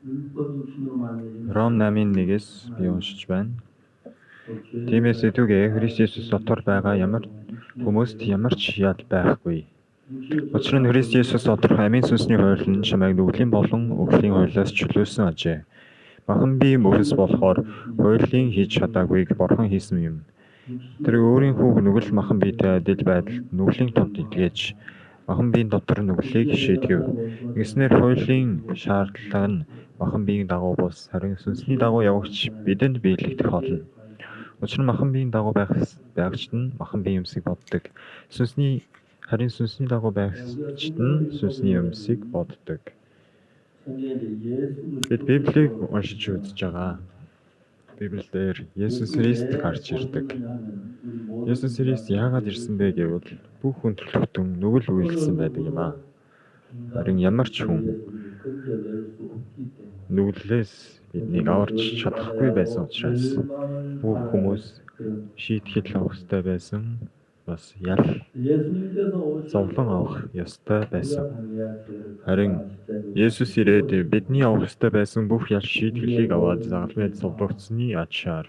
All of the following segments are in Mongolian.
Ром 8:1-ээс би уншиж байна. Тиймээс эдүгээ Христ Есүс дотор байгаа ямар хүмүүст ямар ч ял байхгүй. Учир нь Христ Есүс доторх амийн сүнсний хууль нь чамайг нүглийн болон үхлийн хуулиас чөлөөсөн ажээ. Махан бие мөхс болохоор хуулийн хийж чадаагүйг Бурхан хийсэн юм. Тэр өөрийн хүүг нүгэл махан биетэй адил байдалд нүглийн томд илгээж махан биеийн дотор нүглийг шийдэв. Ингэснээр хуулийн шаардлага нь махан биеийн дагуу бус харин сүнсний дагуу явагч бидэнд биелэгдэх болно. Учир нь махан биеийн дагуу байгчид нь махан биеийн юмсыг боддог. Харин сүнсний дагуу байгчид нь сүнсний юмсыг боддог. Бид Библийг уншиж үзэж байгаа. Библиэлд Есүс Христ гарч ирдэг. Есүс Христ яагаад ирсэн бэ гэвэл бүх хүн төрлөختөн нүгэл үйлдэлсэн байдаг юм аа. Харин ямар ч хүн нүглээс биднийг аварч чадахгүй байсан учраас бүх хүмүүс шийтгэл авах ёстой байсан. Бас ял зовлон авах ёстой байсан. Харин Есүс ирээд бидний авах ёстой байсан бүх ял шийтгэлийг аваад загалмайд зовлогдсны ачаар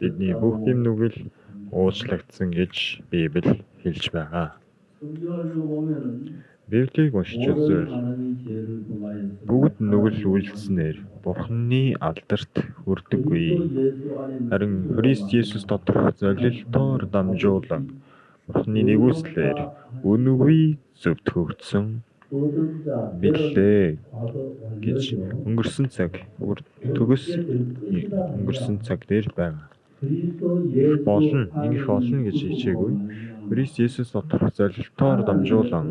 бидний бүх гэм нүгэл уучлагдсан гэж Библи хэлж байгаа. Библийг уншиж үзвэл бүгд нүгэл үйлдэлснээр Бурханы алдарт хүрдэггүй. Харин Христ Есүс доторх золилтоор дамжуулан Бурханы нэгүслэр үнэгүй зөвтгөгдсөн билээ гэж өнгөрсөн цаг өнгөрсөн цаг дээр байгаа. Ингэх болно гэж хичээгүй. Христ Есүс доторх золилтоор дамжуулан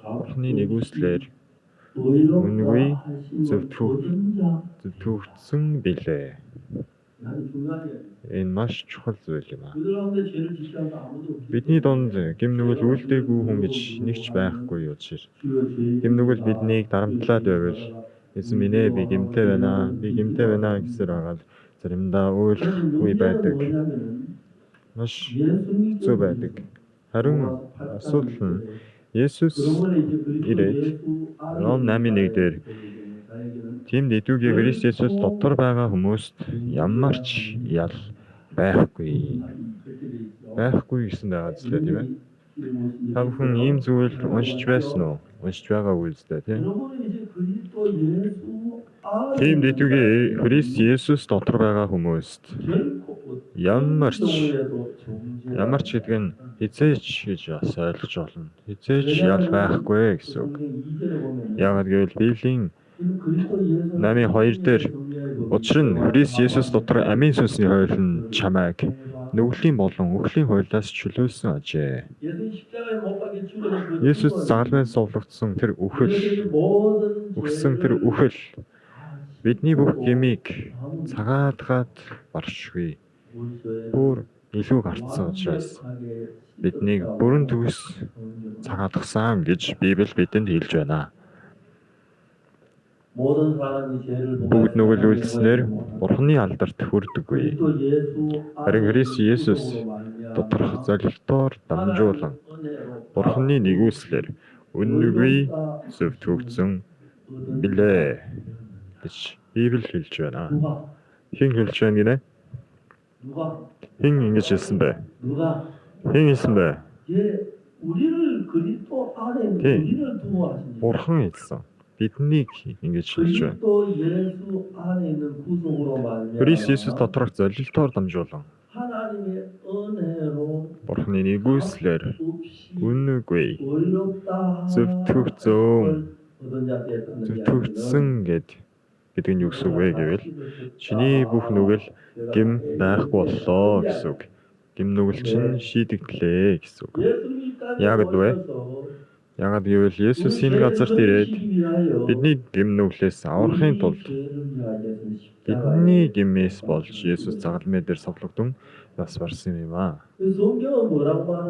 Бурханы нэгүслэр үнэгүй зөвтгөгдсөн билээ. Энэ маш чухал зүйл юм аа. Бидний донд гэм нүгэл үлдээгүй хүн гэж нэг ч байхгүй учир. Гэм нүгэл биднийг дарамтлаад байвал эзэн минь ээ би гэмтэй байна гэсээр хагаад заримдаа уйлахгүй байдаг. Маш хэцүү байдаг. Харин асуудал нь Есүс ирээд Ром 8:1 дээр тийм дэдүүгээ Христ Есүс дотор байгаа хүмүүст ямар ч ял байхгүй гэсэн байгаа зүйлээ тийм ээ. Та бүхэн ийм зүйл уншиж байсан уу? Уншиж байгаагүй үстэй тийм. Тийм дэдүүгээ Христ Есүс дотор байгаа хүмүүст ямар ч гэдэг нь хизээч гэж бас ойлгож болно. Хизээч ял байхгүй гэсэн үг. Яагаад гэвэл Библийн 8:2 дээр учир нь Христ Есүс дотор амийн сүнсний хууль нь чамайг нүглийн болон үхлийн хуулиас чөлөөсөн ажээ. Есүс загалмайд зовлогдсон тэр үхэл бидний бүх гэмийг цагаатгаад баршгүй. Бүр илүү гарцсан учраас биднийг бүрэн төгс цагаатгасан гэж Библи бидэнд хэлж байна. Бүгд нүгэл үйлдэлснээр Бурханы алдарт хүрдэггүй. Харин Христ Есүс доторх золилтоор дамжуулан Бурханы нэгүслэр үнэгүй зөвтгөгдсөн билээ гэж Библи хэлж байна. Хэн хэлж байна гинэ? Хэн ингэж хэлсэн бэ? Хэн хэлсэн бэ? Бурхан хэлсэн. Биднийг ингэж хэлж байна. Христ Есүс доторх золилтоор дамжуулан Бурханы нэгүслэр үнэгүй зөвтгөгдсөн гэдэг нь юу гэсэн үг вэ гэвэл чиний бүх нүгэл гэм байхгүй боллоо гэсэн үг. Гэм нүгэл чинь шийдэгдлээ гэсэн үг. Яагад вэ? Яагаад гэвэл Есүс энэ газарт ирээд бидний гэм нүглээс аврахын тулд бидний гэмээс болж Есүс загалмай дээр совлогдсон нас барсан юм аа.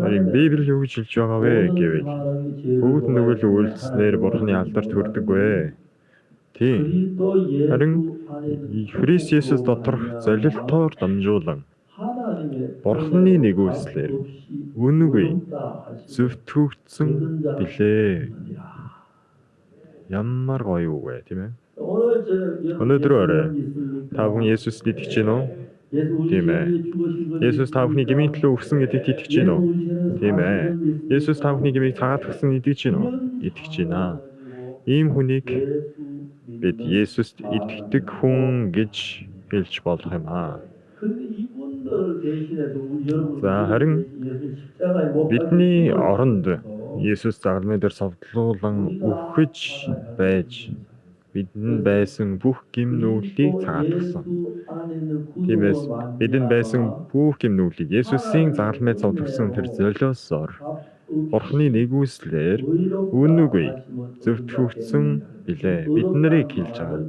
Харин Библи юу гэж хэлж байгаа вэ гэвэл бүгд нүгэл үйлдэлснээр Бурханы алдарт хүрдэггүй. Тийм. Харин Христ Есүс доторх золилтоор дамжуулан Бурханы нэгүслэр үнэгүй зөвтгөгдсөн билээ. Ямар гоё үг вэ, тийм ээ? Өнөөдөр орой та бүхэн Есүст итгэж байна уу? Тийм ээ. Есүс та бүхний гмийн төлөө өгсөн гэдэгт итгэж байна уу? Тийм ээ. Есүс та бүхний гмийг цагаат өгсөн итгэж байна уу? Итгэж байна. Ийм хүнийг бид Есүст итгэдэг хүн гэж хэлж болох юм аа. За харин бидний оронд Есүс загалмай дээр совдлуулан үхэж байж бидэнд байсан бүх гим нүглийг цагаатгсан. Тиймээс бидэнд байсан бүх гим нүглийг Есүсийн загалмайд совдлсон тэр золиосоор Бурхны нэгүслэр үнэгүй зөвтгөгдсөн билээ. Бид нарыг хэлж байгаа.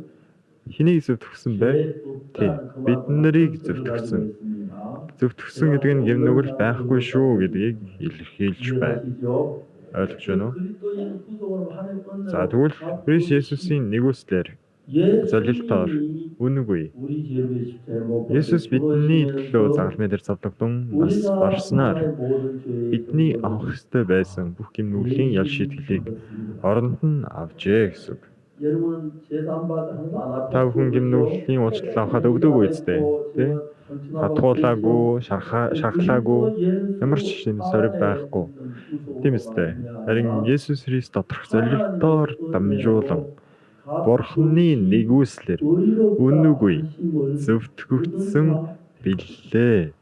Хэнийг зөвтгөгсөн бэ? Тийм. Бид нарыг зөвтгөгсөн. Зөвтгөгсөн гэдэг нь гим нүгэл байхгүй шүү гэдгийг илэрхийлж байна. Ойлгож байна уу? За тэгвэл Христ Есүсийн нэгүслэр залилтаар үнэгүй Есүс бидний төлөө загалмай дээр цавдагдсан нас барснаар бидний авах ёстой байсан бүх гим нүглийн ял шийтгэлийг оронд нь авжээ гэсэн үг. Та бүхэн гим нүглийн уучлал авахад өгдөөгүй үстэй. Тэ? Хатгуулаагүй, шархлаагүй, ямар ч юм сорив байхгүй. Тийм үстэй. Харин Есүс Христ доторх залилтаар дамжуулан Бурхны нэгүслэр үнэгүй зөвтгөгдсөн билээ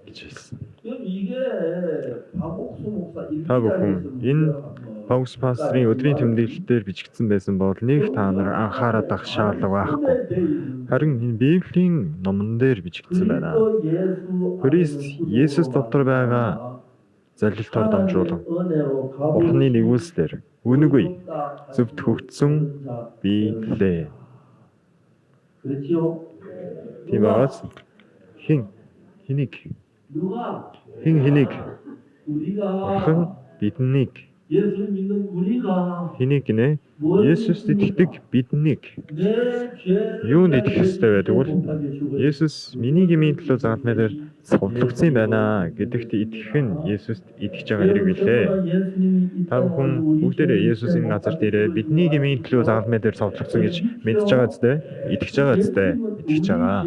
гэж хэлсэн. Та бүхэн энэ Паус пастрын өдрийн тэмдэглэлээр бичигдсэн байсан бол нэг та нар анхаарах шаардлага байхгүй. Харин энэ Библийн номон дээр бичигдсэн байна. Христ Есүс дотор байгаа залилтаар дамжуулан Бурхны нэгүслэр үнэгүй зөвтгөгдсөн билээ. Тийм баас хэнийг Бурхан биднийг хэнийг гинэ? Есүст итгэдэг биднийг юунд итгэх ёстой байдаг бол Есүс миний гмийн төлөө загалмай дээр совдлогдсон байна гэдэгт итгэх нь Есүст итгэж байгаа хэрэг билээ. Та бүхэн бүгдээрээ Есүсийн газар дээрээ бидний гмийн төлөө загалмай дээр совдлогдсон гэж мэдж байгаа зү? Итгэж байгаа зү? Итгэж байгаа.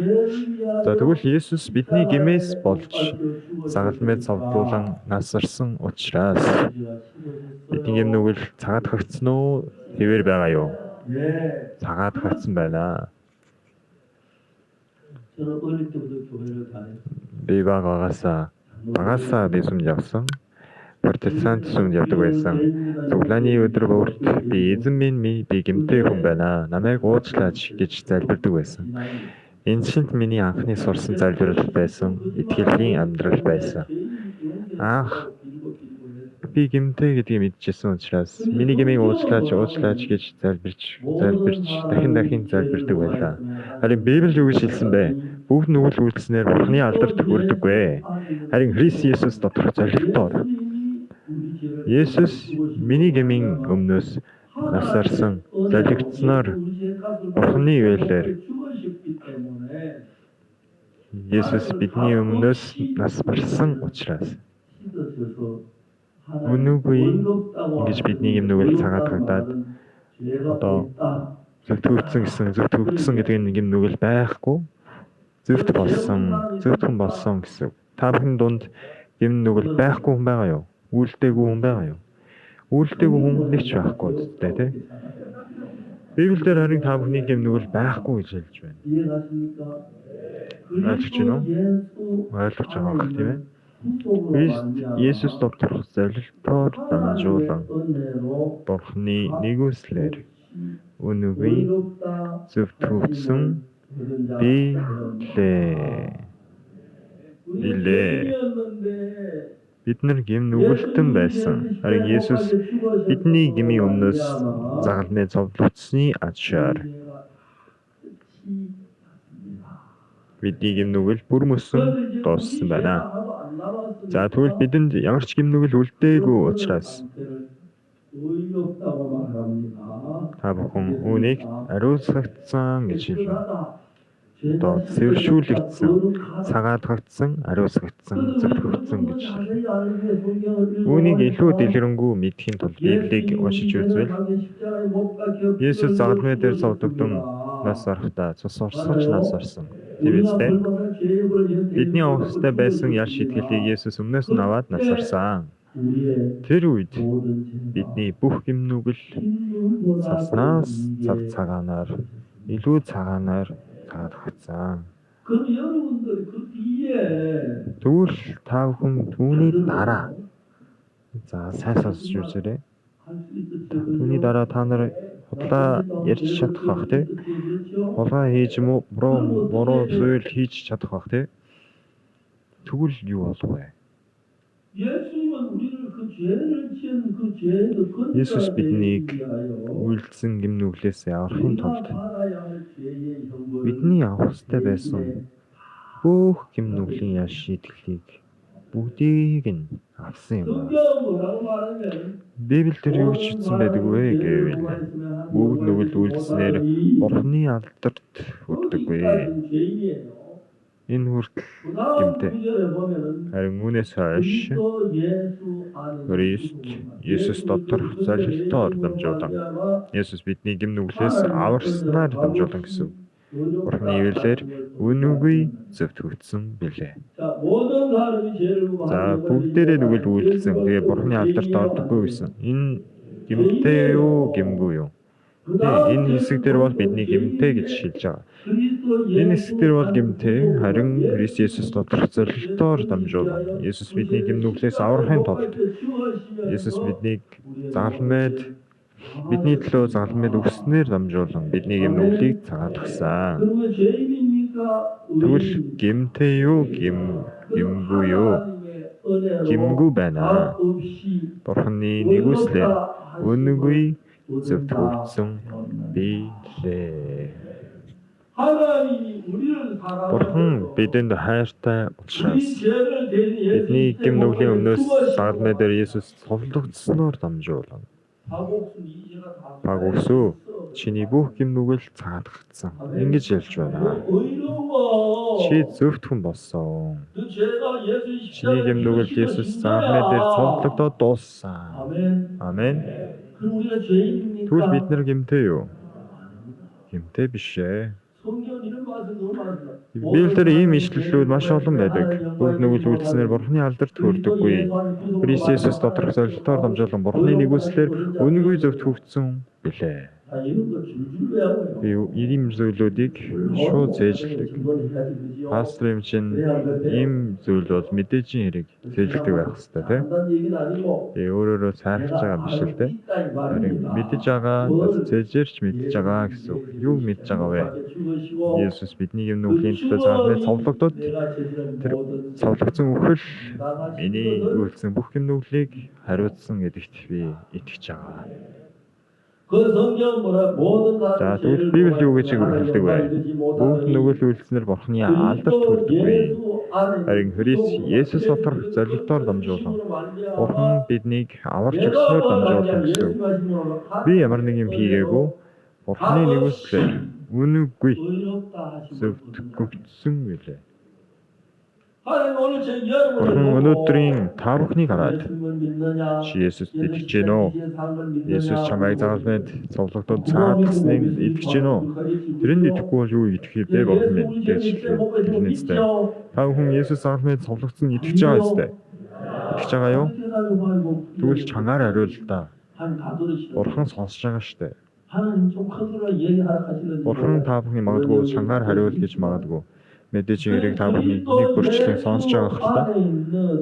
За тэгвэл Есүс бидний гмээс болж загалмайд совдлуулан насарсан учраас бидний гм нүгэл цагаатгагдсан уу? Хэвээр байгаа юу? Цагаатгагдсан байна. Би багасаа би сүмд явсан. Протестант сүмд явдаг байсан. Цуглааны өдөр бүрт би эзэн минь би гэмтэй хүн байна. Намайг уучлаач гэж залбирдаг байсан. Энэ шинт миний анхны сурсан залбирал байсан. Итгэлийн амьдрал байсан. Анх би гэмтэй гэдгийг мэдчихсэн учраас миний гмийг уучлаач гэж залбирч дахин залбирдаг байлаа. Харин Библи юу гэж хэлсэн бэ? Бүгд нүгэл үйлснээр Бурхны алдарт хүрдэггүй. Харин Христ Есүс доторх залилтаар Есүс миний гмийн өмнөөс насарсан залгигдсанаар Бурхны ивэлээр Есүс бидний өмнөөс нас барсан учраас үнэгүй ингэж бидний гм нүгэл цагаатгагдаад одоо зөвтгөгдсөн гэдэг нь гм нүгэл байхгүй зөвтгөн болсон гэсэн. Та бүхэн дунд гм нүгэл байхгүй хүн байгаа юу? Үйлдэггүй хүн байгаа юу? Үйлдэггүй хүн нэг ч байхгүй үстэй тий. Библиэлд харин та бүхний гм нүгэл байхгүй гэж хэлж байна. Ойлгож байна уу? Ойлгож байгаа байх тийм ээ. Христ Есүс доторх залилтаар дамжуулан Бурхны нэгүслэр үнэгүй зөвтгөгдсөн билээ. Бид нар гм нүгэлтэн байсан. Харин Есүс бидний гмийн өмнөөс загалмай цовдлогдсны ачаар бидний гм нүгэл бүр мөсөн дууссан байна. За тэгвэл бидэнд ямар ч гм нүгэл үлдээгүй учраас та бүхэн үүнийг ариусгагдсан гэж хэлнэ. одоо цэвэршүүлэгдсэн, цагаатгагдсан, ариусгагдсан, зөвхөгдсөн гэж. Үүнийг илүү дэлгэрэнгүй мэдхийн тулд Библийг уншиж үзвэл Есүс загалмай дээр цовдогдсон нас орохдоо цус орсож нас орсон. Тийм үстэй. Бидний авахстай байсан ял шитгэлийг Есүс өмнөөс нь аваад нас орсон. Тэр үед бидний бүх гимнүгэл цаснаас цав цагаанаар илүү цагаанаар цаадагцсан. Тэгвэл та бүхэн түүний дараа сайн сонсож үзээрэй. Түүний дараа та нар худлаа ярьж чадах бах тий. Хулгай хийж юм уу, буруу зүйл хийж чадах бах тий. Тэгвэл юу болов вэ? Есүс биднийг үйлдсэн гимнүглээс аврахын тулд бидний авах ёстой байсан бүх гимнүглийн ял шийтгэлийг бүгдийг нь авсан юм. Библиэлд юу гэж хэлсэн байдаг вэ гэвэл бүгд нүгэл үйлснээр Бурхны алдарт хүрдэггүй. Энэ хүртэл гэмтэй. Харин үүнээс хойш Христ Есүс доторх золилтоор дамжуулан Есүс бидний гимнүглээс аварснаар дамжуулан гэсэн. Бурхны ивэлээр үнэгүй зөвтгөгдсөн билээ. За бүгдээрээ нүгэл үйлдсэн. Тэгээ Бурхны алдарт ордоггүй гэсэн. Энэ гэмтэй юу, гэмгүй юу? Энэ хэсэг дээр бол бидний гэмтэй гэж шилж байгаа. Энэ хэсэг дээр бол гэмтэй, харин Христ Есүс доторх золилтоор дамжуулан Есүс бидний гимнүглээс аврахын тулд Есүс биднийг загалмайд бидний төлөө загалмайд өгснээр дамжуулан бидний гимнүглийг цагаатгсан. Тэгвэл гэмтэй юу, гэмгүй юу? Гэмгүй байна. Бурхны нэгүслээр үнэгүй зөвтгөгдсөн билээ. Бурхан бидэнд хайртай учраас бидний гимнүглийн өмнөөс загалмай дээр Есүс цовлогдсноор дамжуулан Багусуу чиний бүх гимнүгэл цаадгагдсан. Ингэж хэлж байна. Чи зөвхт хүн болсон. Чиний гимнүгэл Есүс загалмай дээр цовлогдоод дууссан. Амен. Тэгвэл бид нар гэмтэй юу? Гэмтэй биш ээ. Библиэлд ийм ишлэлүүд маш олон байдаг. Бүгд нүгэл үйлснээр Бурхны алдарт хүрдэггүй. Христ Есүс доторх золилтоор дамжуулан Бурхны нэгүслэр үнэгүй зөвтгөгдсөн билээ. Ийм зүйлүүдийг шууд зээжлдэг. Пастор юм чинь ийм зүйл бол мэдээжийн хэрэг зээжлдэг байх хэрэгтэй тийм. Өөрөөрөө сайрч байгаа биш л тийм. Мэдэж байгаа, зээжэрч мэдэж байгаа гэсэн үг. Юу мэдэж байгаа вэ? Есүс бидний гимнүглийн төлөө загалмай цовлогдоод тэр цовлогдсон үхэл миний үйлсэн бүх гимнүглийг хариуцсан гэдэгт би итгэж байгаа. За тэгвэл Библи юу гэж хэлдэг вэ? Бүгд нүгэл үйлснээр Бурхны алдарт хүрдэггүй. Харин Христ Есүс доторх золилтоор дамжуулан Бурхан биднийг аварч өгснөөр дамжуулан гэсэн. Би ямар нэг юм хийгээгүй. Бурхны нэгүслээр үнэгүй зөвтгөгдсөн билээ. Бурхан өнөөдрийн та бүхнийг хараад чи Есүст итгэж гэнэ үү? Есүс чамайг загалмайд цовлогдоод цаадгасныг итгэж гэнэ үү? Тэрэнд итгэхгүй бол юу итгэх вэ? Бурхан минь гэж хэлнэстэй. Та бүхэн Есүс загалмайд цовлогдсон итгэж байгаа ёстой. Итгэж байгаа юу? Тэгвэл чангаар хариул л да. Бурхан сонсож байгаа штэ. Бурхан та бүхний магадгүй чангаар хариул гэж магадгүй. Мэдээж хэрэг та бүхний нэг бүрчлэн сонсож байгаа хэлтэй.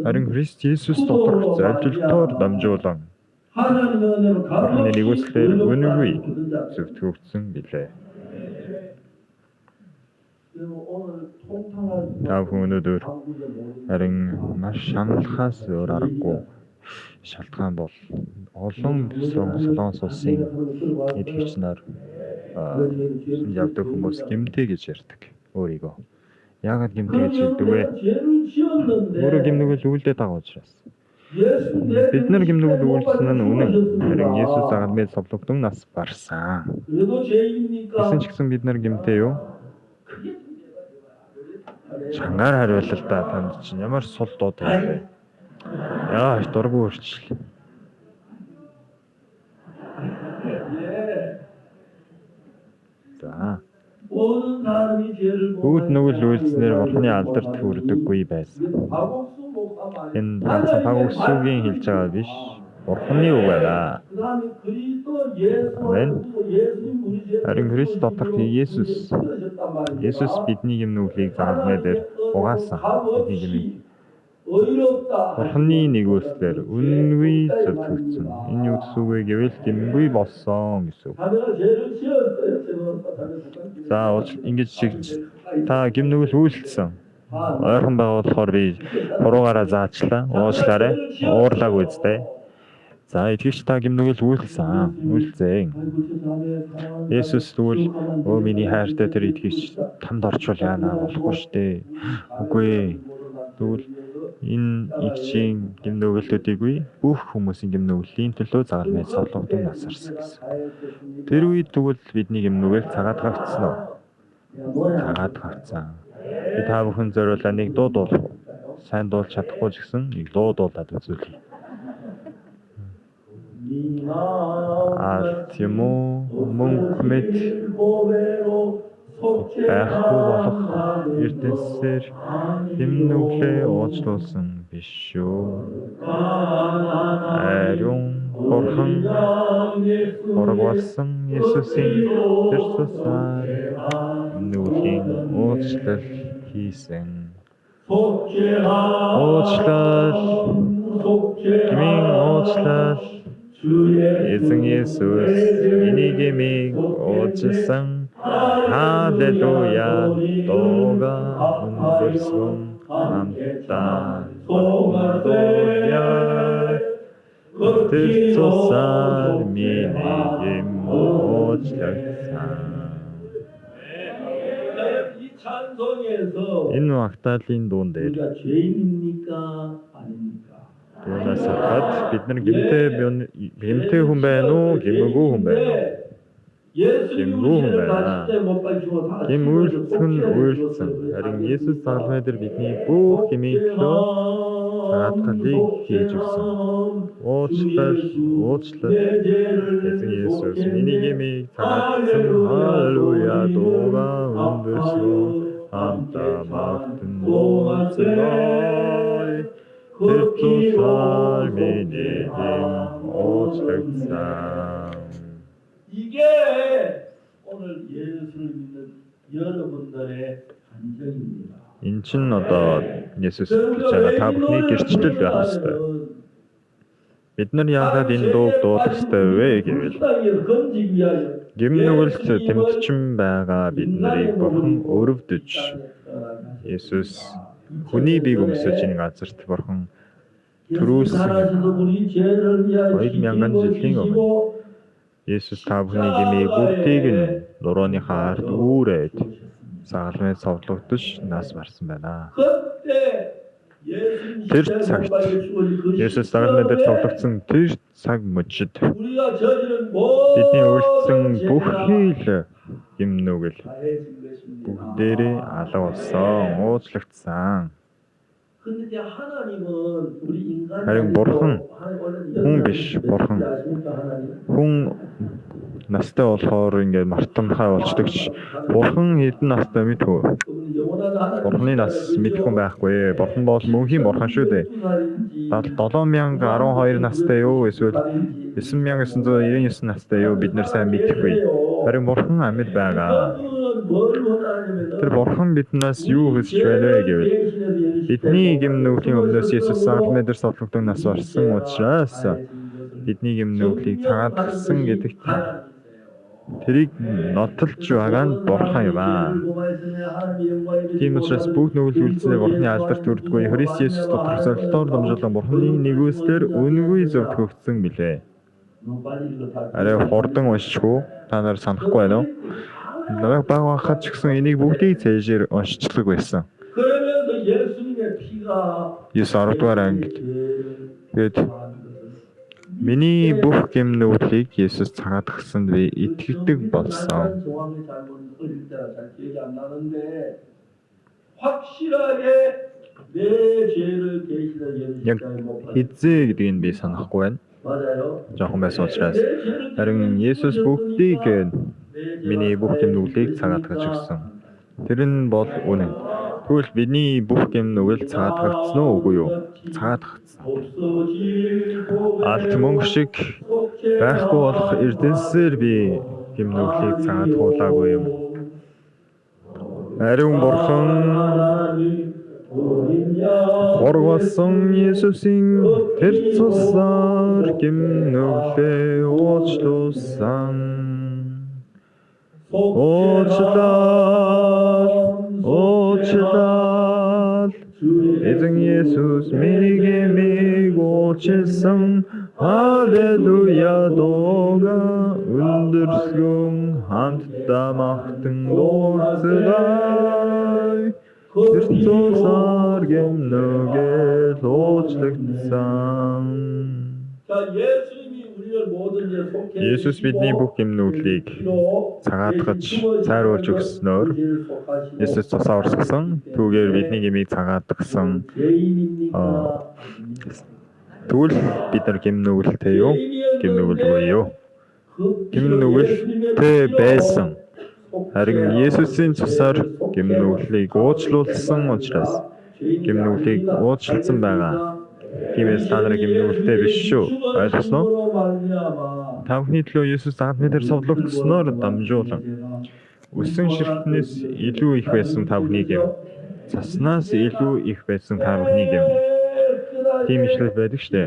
Харин Христ Есүс доторх золилтоор дамжуулан Бурхны нэгүслээр үнэгүй зөвтгөгдсөн билээ. Та бүхэн өнөөдөр харин маш шаналхаас өөр аргагүй шалтгаан бол олон Солонгос улсын итгэгч нар явдаг хүмүүс гэмтэй гэж ярьдаг өөрийгөө. Яагаад гэмтэй гэж хэлдэг вэ? Өөрөө гимнүгэл үйлдээд байгаа учраас. Бид нар гимнүгэл үйлсэн нь үнэн. Харин Есүс загалмайд цовлогдсон нас барсан. Гэсэн ч гэсэн бид нар гэмтэй юу? Чангаар хариулал та танд чинь ямар сул дууд байна вэ? Яа, дургүй өрчлөө. За. Бүгд нүгэл үйлснээр бурхны алдарт хүрдэггүй байсан. Энэ ганцхан Паулсгийн хэлж байгаа биш. Бурхны үг байна. Амен. Харин Христ доторх Есүс бидний юм нүглийг загалмай дээр угаасан. Бидний юм. Бурхны нэгүүлсээр үнэнгүй зөвтгөгдсөн. Энэ юу гэсэн үг вэ гэвэл гэмгүй болсон гэсэн үг. За ингэж та гэм нүгэл үйлдэлсэн. Ойрхон байгуулахаар би хуруугаараа заачлаа. Уучлаарай. Уурлаг үстэй. За итгэж та гэм нүгэл үйлдэлсэн. Үйлдэлсэн. Есүс тэгвэл өө миний хайртай тэр итгэж тамд орчвол яана болохгүй штэ. Үгүй. Тэгвэл энэ игчийн гэм нүгэлтүүдийг бүх хүмүүсийн гэм нүглийн төлөө загалмай совлогдсон насарсан гэсэн. Тэр үед тэгвэл бидний гэм нүгэл цагаад гавцсан уу? Цагаад гавцсан. Би та бүхэн зориулаа нэг дуу дуулах. Сайн дуулж чадахгүй ч гэсэн нэг дуу дуулаад үзүүлье. Тийм үү? Мөнх мэд байхгүй болох ертөнцээр гэм нүглээ уучлуулсан биш шүү. Ариун Бурхан хорвоолсон Есүсийн тэр цусаар нүглийн уучлал хийсэн. Уучлал гмийн уучлал эзэн Есүс миний гмийг уучлсан. Халелуя дууга өндөрлсөн хамтдаа тэр цусаар миний гэм уучлагдсан. Энэ магтаалын дуун дээр дуунаас хаад бид нар гэмтэй хүн байна уу, гэмгүй хүн байна уу? Гэмгүй хүн байна. Гэм үйлцэн. Харин Есүс загалмай дээр бидний бүх гмийн төлөө загалмайлыг хийж өгсөн. Уучлал. Эзэн Есүс миний гмийг загалмайлсан. Халелуя дууга өндөрлсөн хамтдаа магтан уучлаа. Тэр цусаар миний гэм уучлагдсан. 이게 오늘 예수를 믿는 여러분들의 간증입니다. Энэ чинь одоо Есүс гэж байгаа та бүхний гэрчлэл байх ёстой. Бид нар яагаад энэ дууг дуулах ёстой вэ гэвэл гэм нүгэлт тэмцчин байгаа бид нарыг Бурхан өрөвдөж Есүс хүний биеийг өмсөж энэ газарт Бурхан төрүүлсэн 2000 жилийн өмнө Есүс та бүхний гмийг бүгдийг нь нурууныхаа ард үүрээд загалмай совлогдож нас барсан байна. Тэр цагт Есүс загалмай дээр совлогдсон тэр цаг мөчид бидний үлдсэн бүхий л гэм нүгэл бүгдээрээ алга болсон, уучлагдсан. Харин Бурхан хүн биш, Бурхан хүн настай болохоор ингээд мартамхай болчдогч. Бурхан хэдэн настай мэдгүй. Бурханы нас мэдгүй байхгүй. Бурхан бол мөнхийн Бурхан шүү дээ. 7012 настай юу эсвэл 9999 настай юу бид нар сайн мэдэхгүй. Харин Бурхан амьд байгаа. Тэр Бурхан биднээс юу хүсэж байна вэ гэвэл бидний гэм нүглийн өмнөөс Есүс загалмай дээр совлогдсон нас барсан учраас бидний гэм нүглийг цагаад гисэн гэдэгт тэрийг нотолж байгаа нь Бурхан юм аа. Тийм учраас бүгд нүгэл үйлснээр Бурханы алдарт хүрдэггүй. Христ Есүс дотор зорилтоор дамжуулан Бурханы нэгүүлсээр үнэнгүй зөвтгөгдсөн билээ. Арай хурдан уншчихгүй. Та нар санахгүй байна уу? Намайг баг хахад ч гэсэн энийг бүгдийг цээжээр уншчихлаг байсан. 9-10 дугаар ангид. Тэгэд миний бүх гэм нүглийг Есүс цагаад гисэнд би итгэдэг болсон. 확실하게 내 죄를 계시다 Яг хизээ гэдгийг би санахгүй байна. 맞아요. Жохон байсан учраас харин Есүс бүгдийг миний бүх гэмнүглийг цагаатгаж өгсөн. Тэр нь бол үнэн. Тэгвэл бидний бүх гэмнүгэл цагаатгагдсан уу үгүй юу? Цагаатгагдсан. Алт мөнгө шиг байхгүй болох эрдэнэсээр би гэмнүглийг цагаатгуулаагүй юм. Ариун бурхан Хорвосон Есүсийн тэр цусаар гэмнүглээ уучлуулсан. Уучлал эзэн Есүс миний гэмийг уучлсан. Халелуя дууга өндөрсгөн хамтдаа магтан дуулцгаая. Тэр цусаар гэмнүгэл уучлагдсан. Есүс бидний бүх гэмнүглийг цагаатгаж цайруулж өгснөөр Есүс цусаар урсгасан. Түүгээр бидний гэмийг цагаатгсан. Тэгвэл бид нар гэмнүгэлтэй юу? Гэмнүгэлгүй юу? Гэмнүгэлтэй байсан. Харин Есүсийн цусаар гэмнүглийг уучлуулсан учраас гэмнүглийг уучлсан байгаа. Тиймээс та нарын гэмнүгэлтэй биш шүү. Ойлгосноо? Та бүхний төлөө Есүс загалмай дээр совлогдсноор дамжуулан өссөн ширхтнээс илүү их байсан та бүхний гэм. Цаснаас илүү их байсан та бүхний гэм. Тийм ишлэл байдаг штэ.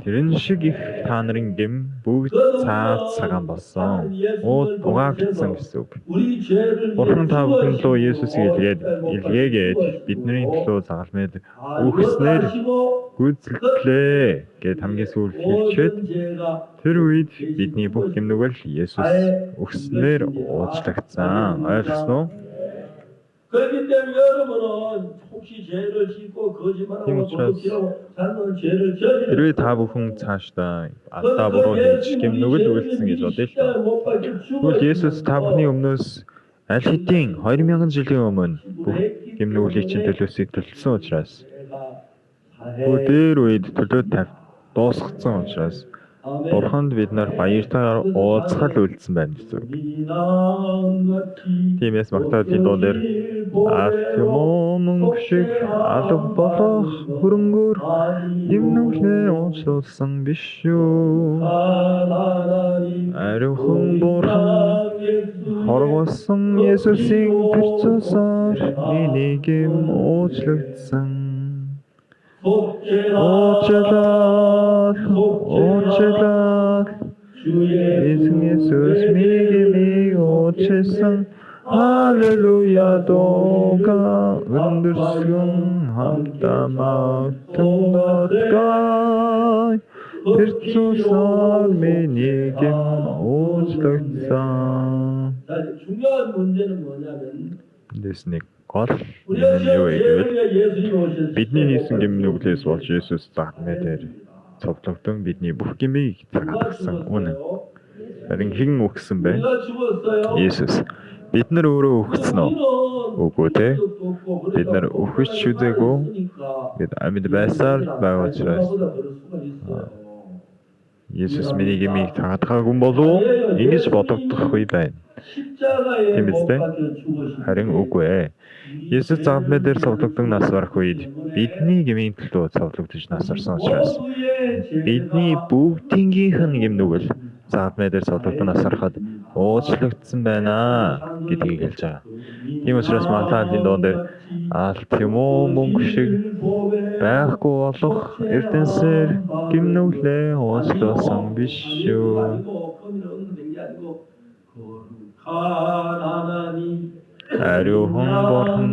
Тэрэн шиг их та нарын гэм бүгд цаад цагаан болсон. Угаагдсан гэсэн үг. Бурхан та бүхэн лөө Есүсийг илгээгээд бидний төлөө загалмайд үхснээр гүйцэлтлээ гэд хамгийн сүүлд хэлчихэд тэр үед бидний бүх гэмнүгэл Есүс үхснээр уучлагдсан. Ойлгосноо? 그렇기 때문에 여러분은 혹시 죄를 짓고 거짓말하고 도둑질하고 잘못한 죄를 저지르면 хэрвээ та бүхэн цаашдаа алдаа буруу хийж гэмнүгэл үйлдсэн гэж бодъё л доо. Тэгвэл Есүс та бүхний өмнөөс аль хэдийн 2000 жилийн өмнө бүх гэмнүглийг чинь төлөөсөө төлсөн учраас өдөр үед төлөө дуусгацсан учраас Бурханд бид нар баяртайгаар уулзахад үйлдсэн байна гэсэн үг. Тиймээс Магдалины дуу дээр алт мөнгө шиг алга болох хөрөнгөөр гэмнүглээ уучлуулсан биш юу? Ариун бурхан хорвосон Есүсийн тэр цусаар миний гэм уучлагдсан. Уучлал эзэн Есүс миний гэмийг уучлсан. Халелуя дууга өндөрсгөн хамтдаа магтан дуулцгаая. Тэр цусаар миний гэм уучлагдсан. 중요한 문제는 뭐냐면 Дэсник гол юм юу гэвэл бидний хийсэн гэмнүглээс болж Есүс загалмай дээр цовдлогдсон бидний бүх гэмийг цагаатгсан үнэн. Харин хэн үхсэн бэ? Есүс. Бид нар өөрөө үхсэн үү? Үгүй ээ. Бид нар үхэж шүдэггүй. Бид амьд байсаар байгаа учраас Есүс миний гэмийг цагаатгаагүй болов уу? Ингэж бодогдохгүй байна. Тийм биз дээ? Харин үгүй ээ. Есүс загалмай дээр цовдлогдсон нас барах үед бидний гэмийн төлөө цовдлогдож нас орсон учраас бидний бүгдийнх нь гэмнүгэл загалмай дээр цовдлогдсон нас ороход уучлагдсан байна гэдгийг хэлж байгаа. Тийм учраас Магдалины дуу дээр алт юм уу мөнгө шиг байхгүй болох эрдэнэсээр гэмнүглээ уучлуулсан биш юу? Ариун бурхан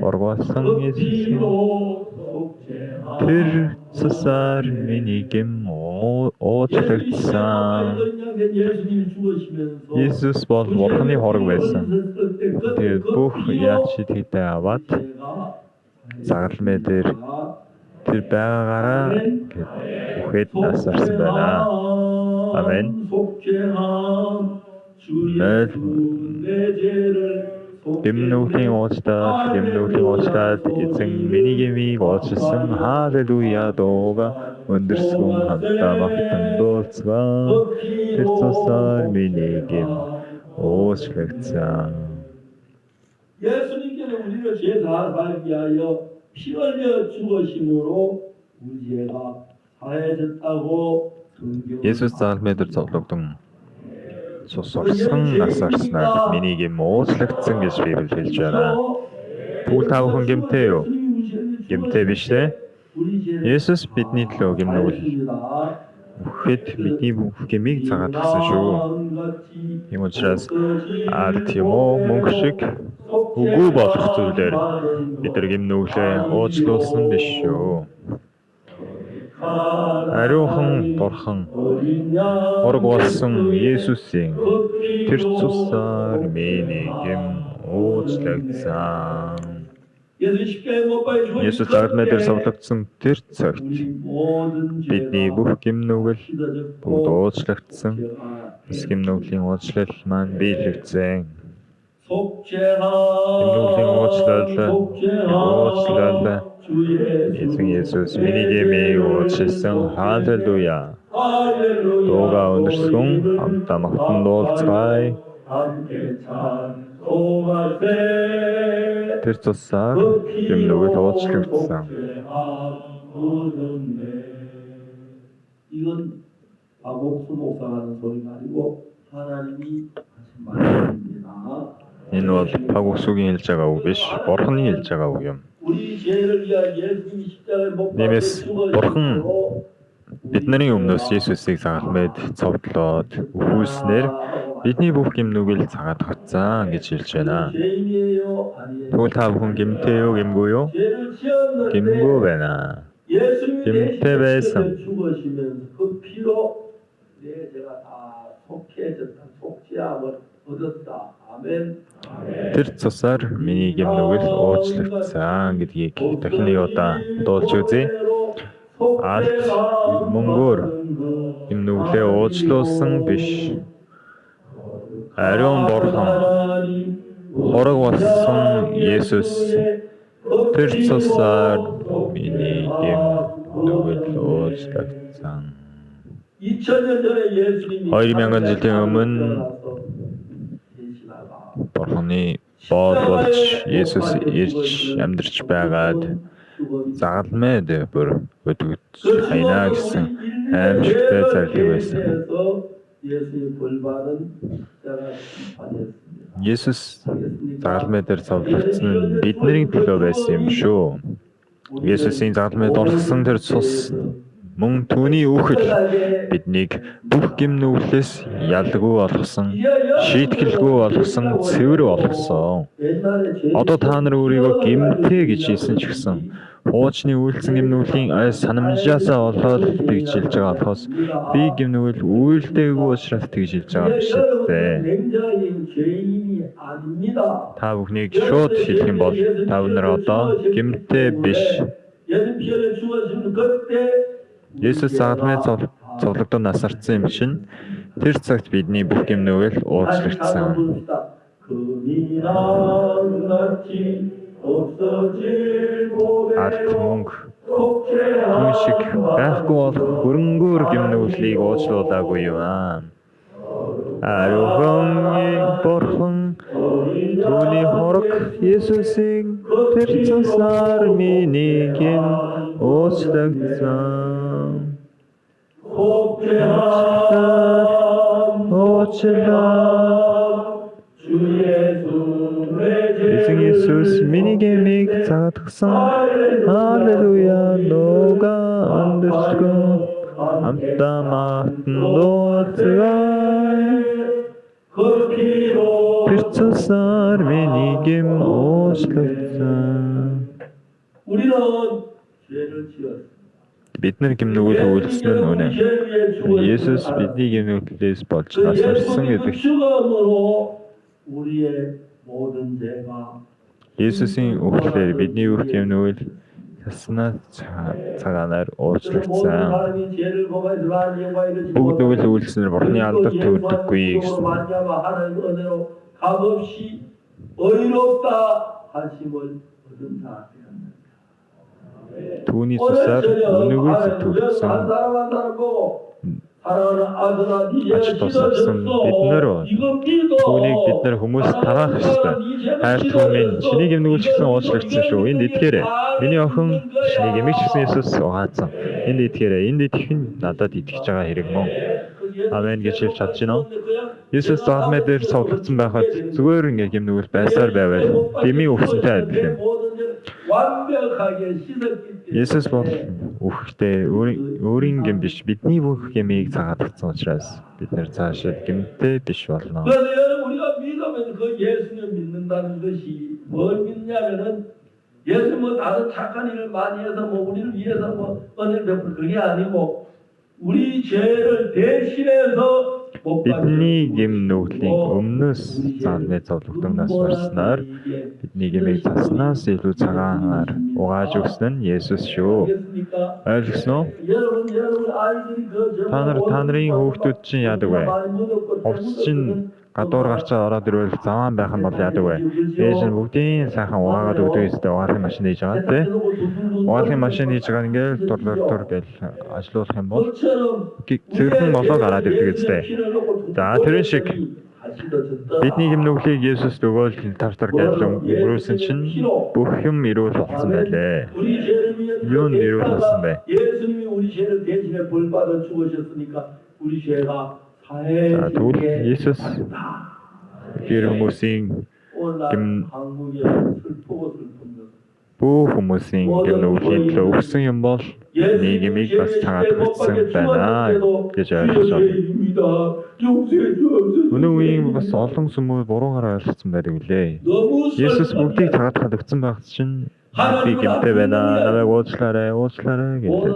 хорвосон Есүсийн тэр цусаар миний гэм уучлагдсан. Есүс бол Бурханы хорог байсан. Тэгээд бүх яаж шийдэгдээ аваад загалмай дээр тэр байгаагаараа үхээд нас орсон байна. Амен. Гимнүүлийн уучлаад эзэн миний гмийг уучлсан халелуя дууга өндөрсгөн хамтаа магтан дуулцгаа. Тэр цусаар миний гм уучлагдсан. 예수님께서 우리를 죄다 살기 위하여 피 흘려 죽으심으로 우리 죄가 사해졌다고 성경은 Есүс заалмайдар зовлогдсон цус орсон нас орсноор миний гм уучлагдсан гэж Библи хэлж байна. Тэгвэл та бүхэн гэмтэй юу? Гэмтэй биш ээ. Есүс бидний төлөө гимнүүл өгөхөд бидний бүх гмийг цагаад гисэн шүү. Ийм учраас ард юм уу мөнгө шиг үгүй болох зүйлээр бид нар гимнүүлээ уучлуулсан биш шүү. Ариухан Бурхан хорог болсон Есүсийн тэр цусаар миний гм уучлагдсан. Есүс заалмайдар зовлогдсон тэр цагт бидний бүх гимнүгэл бүгд уучлагдсан. Гимнүглийн уучлал маань биелэгдсэн. Гимнүглийн уучлал эзэн Есүс миний гмийг уучлсан. Халелуя. Дууга өндөрсгөн хамтаа магтан дуулцгаая. Тэр цусаар гимнүгэл уучлагдсан. 이건 박옥수 목사가 하는 소리가 아니고 하나님이 하신 말씀입니다. Энэ бол Павлосгийн хэлж байгаа үг биш, Бурханы хэлж байгаа үг юм. 우리 죄를 위하여 예수님이 십자가에 못 Тиймээс Бурхан бидний өмнөөс Есүсийг загалмайд цовдлоод өгүүлснээр бидний бүх гимнүгэл цагаад гацсан гэж хэлж байна. 죄인이에요, 아니에요? Тэгвэл та бүхэн гимтэй юу, гимгүй юу? 죄를 지었는데 Гимгүй байна. 예수님이 김태 대신 배상. 죽으시면서 그 피로 내 죄가 다 속해졌다, 속죄함을 얻었다. 아멘. Тэр цусаар миний гимнүгэл уучлагдсан гэдгийг дахин нэг удаа дуулж үзье. Алт мөнгөөр гимнүглээ уучлуулсан биш. Ариун Бурхан хорог болсон Есүс тэр цусаар миний гимнүгэл уучлагдсан. 2000년 전에 예수님이 2000 жилийн өмнө Бурханы бод болж Есүс ирж амьдарч байгаад загалмайд бүр өдөгч хайнаа гэсэн аимшигтай зарлиг байсан. 예수님 벌 받은 십자가 심판이었습니다. Есүс загалмайдаар цовдлогдсон нь бидний төлөө байсан юм шүү. Есүсийн загалмайд орсон тэр цус мөн түүний үхэл биднийг бүх гимнүглээс ялгүй болгосон, шийтгэлгүй болгосон, цэвэр болгосон. Одоо та нар өөрийгөө гимтэй гэж хэлсэн ч гэсэн хуучны үйлцэн гимнүглийн ай санамжаасаа болоод тэгж хэлж байгаа болохоос би гимнүгэл үйлдээгүй учраас тэгж хэлж байгаа биш үү? Та бүхнийг шууд хэлэх юм бол та нар одоо гимтэй биш. Есүс загалмайд цовлогдсон нас арцсан юм шин тэр цагт бидний бүх гимнүгэл уучлагдсан. Алт мөнгө хүн шиг байхгүй бол хөрөнгөөр гимнүглийг уучлуулаагүй юу аа. Ариухан Бурхан түүний хорог Есүсийн тэр цусаар миний гим уучлагдсан. Эзэн Есүс миний гмийг цагаатгсан. Халелуя нуга өндөрсгөн хамтаа магтан дуулцгаая. Тэр цусаар миний гим уучлагдсан. 우리는 죄를 지었습니다. Бид нар гимнүгэл үйлсэн нь үнэ. Есүс бидний гимнүглээс болж нас орсон гэдэг. Есүсийн үхлээр бидний бүх гимнүгэл яснаа цагаанаар уучлагдсан. Бүгд үйл үйлснээр Бурханы алдарт төрдөггүй гэсэн. 의롭다 하심을 얻은 자들입니다. Түүний цусаар үнэгүй сэтгүүлсэн 한 사람 한 사람 보고 사랑하는 아들아 네 죄가 아직도 썩슨 빛나러 түүнийг бид нар хүмүүс тараах ёстой. Хайртай минь чиний гимнүгэл чигсэн уучлагдсан шүү. Энд итгээрэй. Миний охин чиний гимиг чигсэн Есүс угаацсан. Энд итгээрэй. Энд итгэх нь надад итгэж байгаа хэрэг мөн. Амен гэж хэлж чадж байна уу? Есүс заалмай дээр суулгацсан байхад зүгээр ингээ гимнүгэл байсаар байвал дэмий өвсөнтэй адил юм. Есүс бол үхтэй өөрийн гэм биш бидний бүх гэмийг цагаад өгсөн учраас бид нэр цаашаа гэмтэй биш болно. 그래서 여러분 우리가 믿으면 그 예수님 믿는다는 것이 뭘 믿냐면은 예수 뭐 다른 착한 일을 많이 해서 뭐 우리를 위해서 뭐 은혜를 베풀 그게 아니고 우리 죄를 대신해서 Бидний гэм нүглийг өмнөөс заалмай зовлогдсоноос барснаар бидний гэмийг заснаас илүү цагаанаар угааж өгсөн нь Есүс шүү. Ойлгосноо? Та нарын хүүхдүүд чинь яадаг вэ? Хувцс чинь гадуур гарчаа ороод ирвэл заваан байх юм бол яадаг вэ? Ээж нь бүгдийн сайхан угаагаад өгдөг өстэй угаахын машин хийж байгаа тий. Угаахын машин хийж байгаа ингээл дур гэж ажилуулах юм бол зөвхөн болоо гараад ирдэг өстэй. За тэрэн шиг бидний гимнүглийг Есүс өгөөл тартар гэж өнгөрөөсөн чинь бүх юм ирүүл болсон байлээ. Юу нэрүүл болсон бэ? 예수님이 우리 죄를 대신해 벌 받아 죽으셨으니까 우리 죄가 За тэгвэл Есүс гэр хүмүүсийн бүх хүмүүсийн гимнүглийн төлөө өгсөн юм бол нийгмийг бас цагаад өгсөн байна гэж ойлгож байна. Өнөө үеийн бас олон хүмүүс буруугаар ойлгосон байдаг үлээ. Есүс бүгдийг цагаад өгсөн байх чинь би гэмтэй байна. Намайг уучлаарай гэдэг.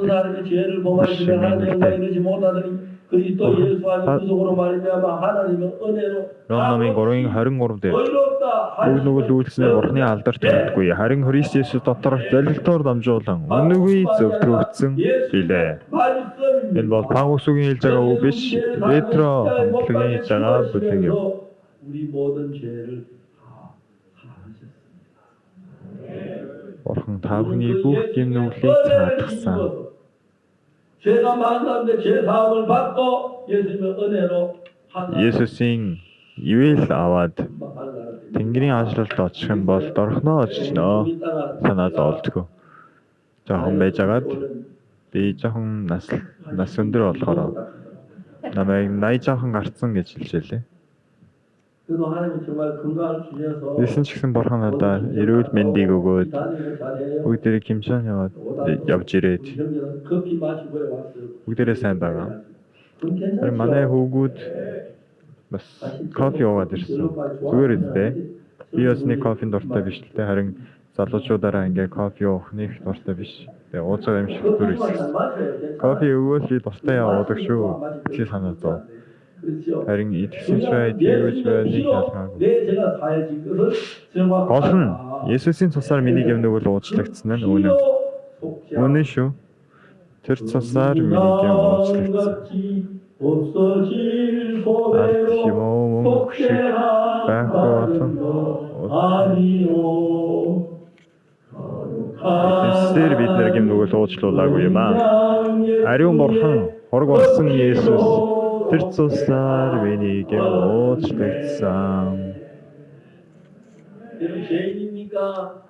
그리스도 예수 안에 구속으로 말미암아 하나님의 은혜로 Ромын 3:23 дээр бүгд нүгэл үйлснээр Бурхны алдарт төлөвдөггүй. Харин Христ Есүс дотор залилтоор дамжуулан үнэгүй зөвтгөгдсөн билээ. Энэ бол Паулусгийн хэлж байгаа үг биш. Петро хамтлагийн хэлж байгаа бүлэг юм. 우리 모든 죄를 다 사하셨습니다. Бурхан та бүхний бүх гэм нүглийг цаадсан. 죄가 많은 사람들 죄 사함을 받고 예수님의 은혜로 Есүсийн ивэл аваад Тэнгэрийн ажлалд очих юм бол дорхноо очичноо. Санаа зовлтгоо. Жохон байжгаад би жохон нас өндөр болохоор намайг 80 жохон гарцсан гэж хэлжээ. 그래도 하나님은 정말 건강을 주셔서 Тэсэн ч гэсэн Бурхан надад эрүүл мэндийг өгөөд бүгдээрээ хэмжээн явж ирээд 커피 마시고 왔어요. бүгдээрээ сайн байгаа. Тэр манай хүүгүүд бас кофе уугаад ирсэн. Зүгээр үстэй. Би бас нэг кофенд дуртай биш л дээ. Харин залуучуудаараа ингээ кофе уух нэг дуртай биш. Тэгээ ууж байгаа юм шиг зүр ирсэн. Кофе өгвөл би дуртай уудаг шүү. Чи санаа зов. Харин итгэсэн чай тэгвэж байдаг ялгаагүй. Гол нь Есүсийн цусаар миний гэмнүгэл уучлагдсан нь үнэн. Үнэн шүү. Тэр цусаар миний гэм уучлагдсан. Аль шиг байх болон Эсээр бид нар гэмнүгэл уучлуулаагүй юм аа. Ариун Бурхан хорог болсон Есүс тэр цусаар миний гэм уучлагдсан.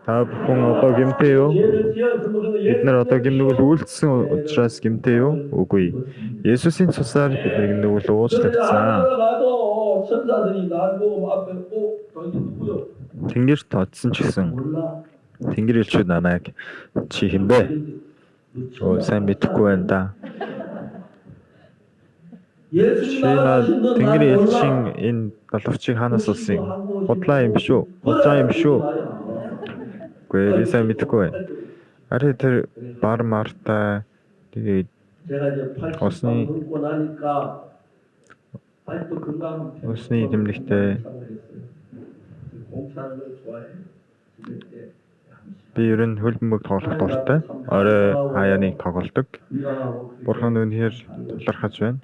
Та бүхэн одоо гэмтэй юу? Бид нар одоо гэмнүгэл үйлдсэн учраас гэмтэй юу? Үгүй. Есүсийн цусаар бидний гэмнүгэл уучлагдсан. Тэнгэрт очсон ч гэсэн Тэнгэр элчүүд намайг чи хинбэ? Сайн мэдэхгүй байна да. Тэнгэрийн элчин энэ далавчийг хаанаас олсон юм? Худлаа юм шүү. Худлаа юм шүү. Гэхдээ би сайн мэдэхгүй байна. Ари тэр бар марта тэгээд усны эзэмлэгтэй би ер нь хөл бөмбөг тоглох дуртай. Орой хаяаныг тоглодог. Бурхан үнэхээр талархаж байна.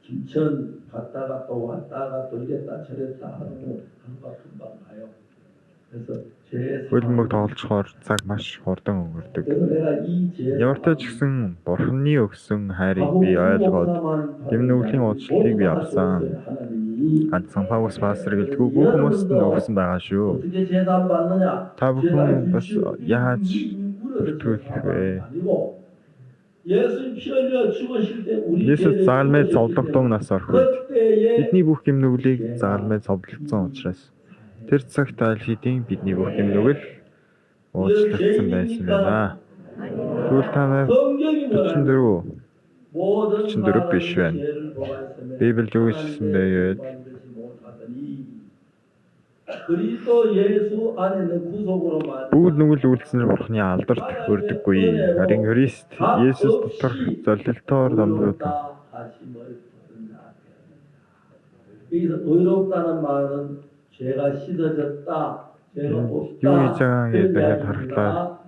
김천 갔다가 또 왔다가 또 이랬다 저랬다 하고 하루가 금방 가요. 그래서 제 Хөлбөмбөг тоглохоор цаг маш хурдан өнгөрдөг. 그래서 내가 이 제 Ямар ч гэсэн Бурханы өгсөн хайрыг би ойлгоод гимнүглийн уучлалыг би авсан. Ганцхан Паулус пастор гэлтгүй бүх хүмүүст нь өгсөн байгаа шүү. 어떻게 제단 받느냐? Та бүхэн бас яаж бүртгүүлэх вэ? 예수 피 흘려 죽으실 때 우리 Есүс загалмай зовлогдсон нас орох үед бидний бүх гимнүглийг загалмай зовлогдсон учраас тэр цагт аль хэдийн бидний бүх гимнүгэл уучлагдсан байсан байна. Тэгвэл та нар 44 44 биш байна. Библиэд юу гэсэн бэ гэвэл 그리스도 예수 안에는 구속으로만 бүгд нүгэл үйлснэр Бурханы алдарт өрдөггүй. Харин Христ Есүс дотор золилтоор дамжуулан 여기서 의롭다는 말은 죄가 씻어졌다, 죄가 없다. 유의자에 대해 다르다.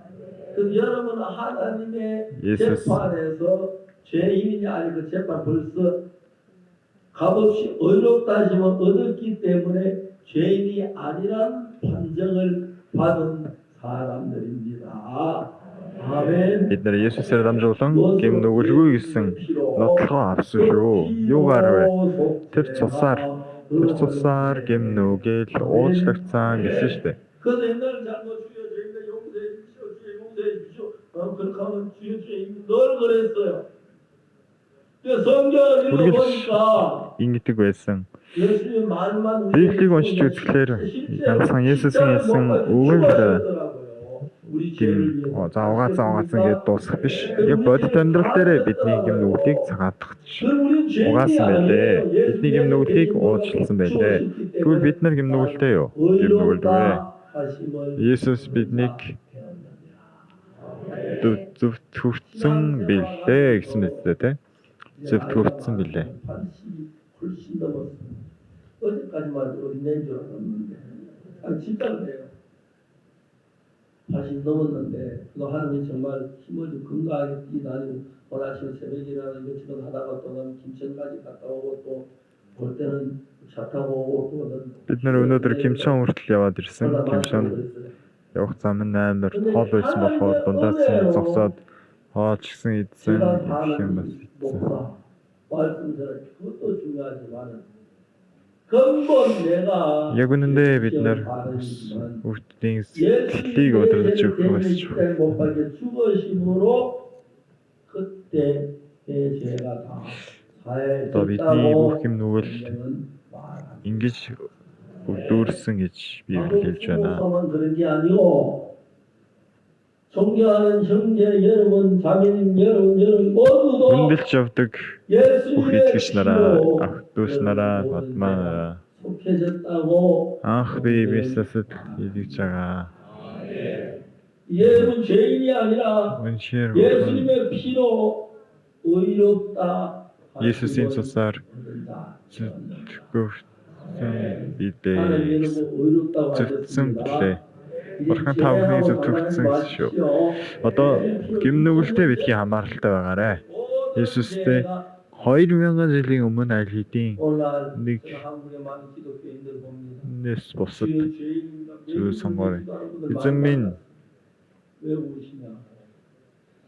그 여러분 하나님의 예수. 재판에서 죄인이냐 아니 그 재판 벌써 값없이 의롭다 하시면 얻었기 때문에 죄인이 아니란 판정을 받은 사람들입니다. 아멘. бид нар Есүсээр дамжуулан гэм нүгэлгүй гэсэн нотлохоо авсан шүү. Юугаар вэ? Тэр цусаар гэм нүгэл уучлагдсан гэсэн шүү дээ. 그래서 옛날에 잘못 주여 죄인들 용서해 주십시오. 주여 용서해 주십시오. 그렇게 하면 주여 죄인 늘 그랬어요. 성경을 읽어보니까 Ингэдэг байсан. 예수의 말만 Библийг уншиж үзэхээр ганцхан Есүсийн хэлсэн үг л тийм угаацсан гэдээ дуусах биш. Яг бодит амьдрал дээр бидний гэм нүглийг цагаатгах угаасан байлээ. Бидний гэм нүглийг уучлсан байлээ. Тэгвэл бид нар гэм нүгэлтэй юу? Гэм нүгэлдвэ. Есүс биднийг зөвтгөгдсөн билээ гэсэн үгтэй те. зөвтгөгдсөн билээ. 훨씬 넘었어. 어제까지만 어린애인 줄 알았는데 진짜 그래요. 80 넘었는데 그 하나님이 정말 힘을 좀 건강하게 뛰다니고 원하시는 새벽이라는 이것저것 하다가 또는 김천까지 갔다 오고 또 올 때는 차 타고 오고 또는 Бид нар өнөөдөр Кимчон хүртэл яваад ирсэн. Кимчон явах зам нь амар хол байсан болохоор дундаас нь зогсоод хоол чигсэн идсэн гэх юм бас идсэн. 말씀대로 그것도 중요하지만 근본 내가 Яг үнэндээ бид нар бүгдийн сэтгэлийг удирдах өгөх бас 못 받게 죽으심으로 그때 내 죄가 다 одоо бидний бүх юм нүгэл ингэж өдөрсөн гэж би хэлж байна. 그런 게 아니고 존경하는 형제 여러분, 자매님 여러분 모두도 Хүндэлж явдаг бүх итгэгч нараа, ах дүүс нараа, батмаа 속해졌다고 анх би Мессэд хэлж байгаа. 여러분 죄인이 아니라 Үнэхээр 예수님의 피로 의롭다. Есүсийн цусаар зөвтгөгдсөн бидээ зөвтгсөн билээ. Бурхан та бүхнийг зөвтгөгдсөн гэсэн шүү. Одоо гимнүгэлтэй бидгийн хамааралтай байгаарэ. Есүстэй 2000 жилийн өмнө аль хэдийн нэг нэс босод зүйл сонгоорой. Эзэн минь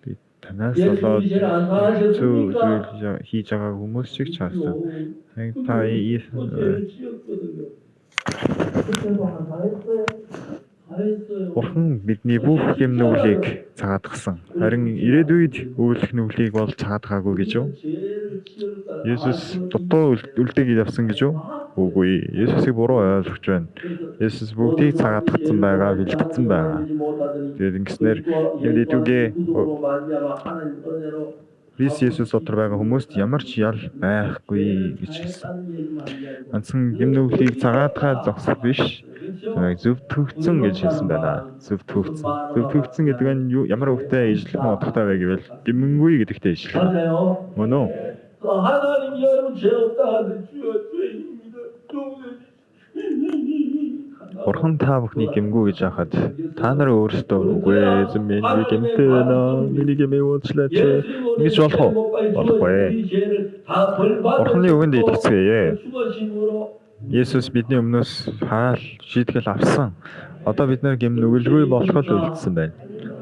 би танаас болоод зүйл хийж байгаа хүмүүсийг чаасан. Та Бурхан бидний бүх гэм нүглийг цагаатгсан. Харин ирээдүйд өөлөх нүглийг бол цагаатгаагүй гэж юу? Есүс дотоо үлдээг явсан гэж юу? Үгүй. Есүсийг буруу ойлгож байна. Есүс бүгдийг цагаатгсан байгаа, бэлтгэсэн байгаа. Тэгээд ингэснээр хэвлэдүгээ Есүс дотор байгаа хүмүүст ямар ч ял байхгүй гэж хэлсэн. Ганцхан гэм нүглийг цагаатгаад зогсох биш. Зөвтгөгдсөн гэж хэлсэн байна. Зөвтгөгдсөн. Зөвтгөгдсөн гэдэг нь ямар өвтэй ижлэх утгатай вэ гэвэл гэмнгүй гэдэгтэй ижлэх. Мөн үү? 하나님 여러분 죄 없다 하는 주여 죄인입니다. Бурхан та бүхний гэмгүй гэж яхад та нар өөрсдөө үгүй эзэн минь би гэмтэй байна. Миний гэмээ уучлаач. Ингэж болох уу? Болохгүй. Бурханы үгэнд итгэцгээе. Есүс бидний өмнөөс хаал шийтгэл авсан. Одоо бид нар гэм нүгэлгүй болох л үлдсэн байна.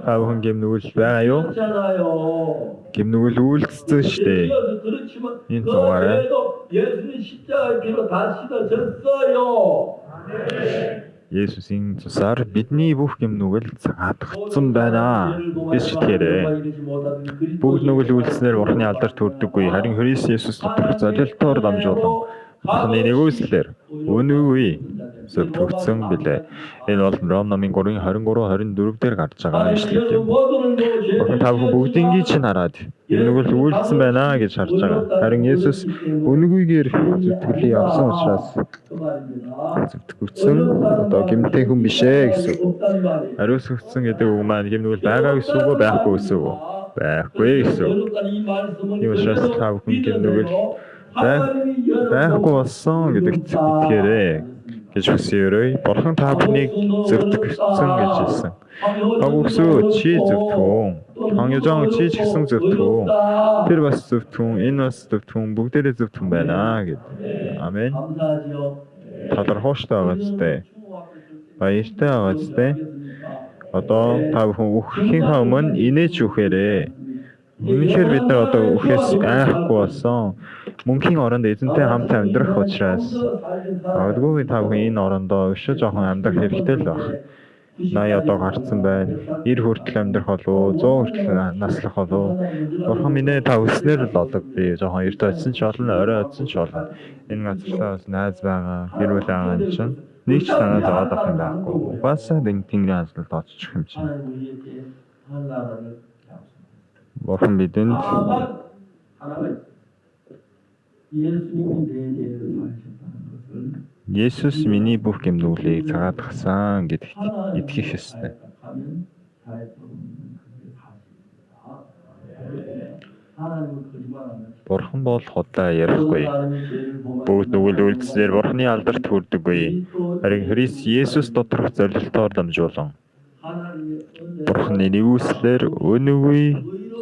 Та бүхэн гэм нүгэл байгаа юу? Гэм нүгэл үлдсэн шүү дээ. Энэ цагаараа 예수님 십자가의 피로 다 씻어졌어요. Есүсийн цусаар бидний бүх гэм нүгэл цагаатгдсан байна. Биш итгээрэй. Бүгд нүгэл үлдснээр Бурханы алдарт хүрдэггүй. Харин Христ Есүс доторх золилтоор дамжуулан Бурханы нэгүслэр өнөөгүй зөвтгөгдсөн билээ. Энэ бол Ром номын 3:23-24 дээр гарч байгаа ишлэл юм. Бурхан та бүхэн бүгднийг чинь хараад нүгэл үлдсэн байна гэж харж байгаа. Харин Есүс өнөөгүйгээр зөвтгөлийг авсан учраас зөвтгөгдсөн одоо гэмтэй хүн биш ээ гэсэн. Хариуцагдсан гэдэг үг маань гэм нүгэл байгаа гэсэн үг үү, байхгүй гэсэн үг үү? Байхгүй гэсэн. Юу ч та бүхэн гэм нүгэл байхгүй болсон гэдэгт итгээрэй гэж хүсээрэй. Бурхан та бүхнийг зөвтгөгдсөн гэж хэлсэн. Агуусөө чи зөвтгөн. Хангижон чи ч гэсэн зөвтгөн. Тэр бас зөвтгөн, энэ бас зөвтгөн, бүгдээрээ зөвтгөн байна гэдэг. Амен. Талархууштай байгаа зү. Баяртай байгаа зү. Одоо та бүхэн үхэхийнхаа өмнө инээж үхээрэй. Үнэхээр бид нар одоо үхээс айхгүй болсон. Мөнхийн оронд эзэнтэй хамт амьдрах учраас магадгүй та бүхэн энэ орондоо өшөө жоохон амьдрах хэрэгтэй л байх. 80 одоо гарцсан байна. 90 хүртэл амьдрах болов, 100 хүртэл наслах болов. Бурхан минь ээ та өснөр л болог. Би жоохон эрт очсон ч болно, орой очсон ч болно. Энэ газартаа бас найз байгаа, гэр бүл байгаа юм чинь. Нэг ч танаа зовоод авах юм байхгүй. Угаасаа тэнгэрийн азлалд очих юм чинь. Бурхан бидэнд Есүс миний бүх гэм нүглийг цагаатгсан гэдэгт итгэх ёстой. Бурхан бол худлаа ярихгүй. Бүгд нүгэл үлдснээр Бурханы алдарт хүрдэггүй. Харин Христ Есүс доторх зорилтоор дамжуулан Бурханы нэгүслэр өнөөгүй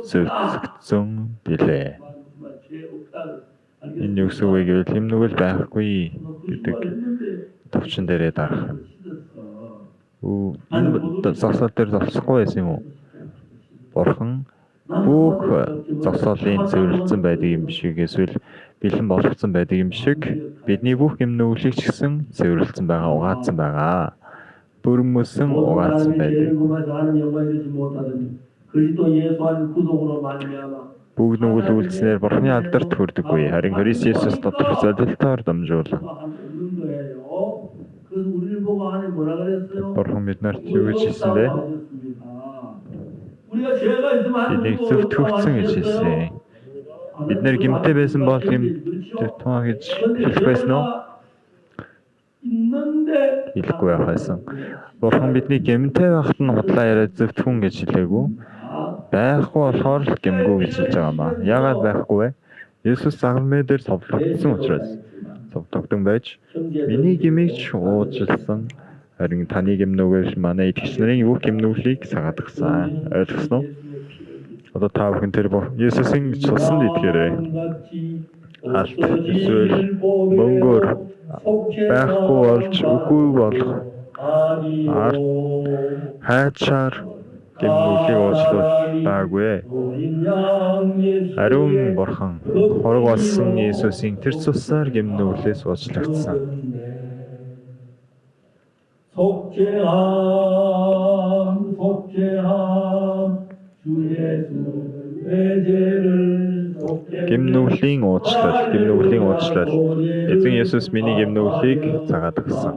зөвтгөгдсөн билээ. Энэ юу гэсэн үг вэ гэвэл хэм нүгэл байхгүй гэдэг товчон дээрээ дарах. Энэ зогсоол дээр зогсохгүй байсан юм уу? Бурхан бүх зогсоолын зөвлөсөн байдаг юм шиг эсвэл бэлэн болгоцсон байдаг юм шиг бидний бүх хэм нүглийг ч гэсэн зөвлөсөн байгаа, угаацсан байгаа. Бүрмөсөн угаацсан байдаг. Бүгд нүгэл үлдснээр Бурханы алдарт хүрдэггүй. Харин Христ Есүс доторх зорилтоор дамжуулан Бурхан биднэрт юу гэж хэлсэн бэ? Биднийг зөвтгөгдсөн гэж хэлсэн. Бид нэр гэмтэй байсан бол тунаа гэж хэлэх байсан уу? Хэлэхгүй байсан. Бурхан бидний гэмтэй байхад нь худлаа яриад зөвтгөн гэж хэлээгүй. Байхгүй болохоор л гэмгүй гэж хэлж байгаа маа. Яагаад байхгүй вэ? Есүс загламын дээр цовдлогдсон учраас. Цовдлогдсон байж миний гэмийг ч уужилсан. Харин таны гэмнүүгээр манай итгэгч нарын бүх гэмнүүлийг цагаатгсан. Ойлгосноо? Одоо та бүхэн тэр Есүсийн цуснд итгээрэй. Алт эсвэл мөнгөөр байхгүй болж үгүй болох хайчаар гэмнүүлийг уучлуулаагүй. Ариун Бурхан хорог болсон Есүсийн тэр цусаар гэмнүүлээс уучлагдсан. 속죄함 주 예수의 죄를 гэмнүүлийн уучлал. Эзэн Есүс миний гэмнүүлийг цагаатгсан.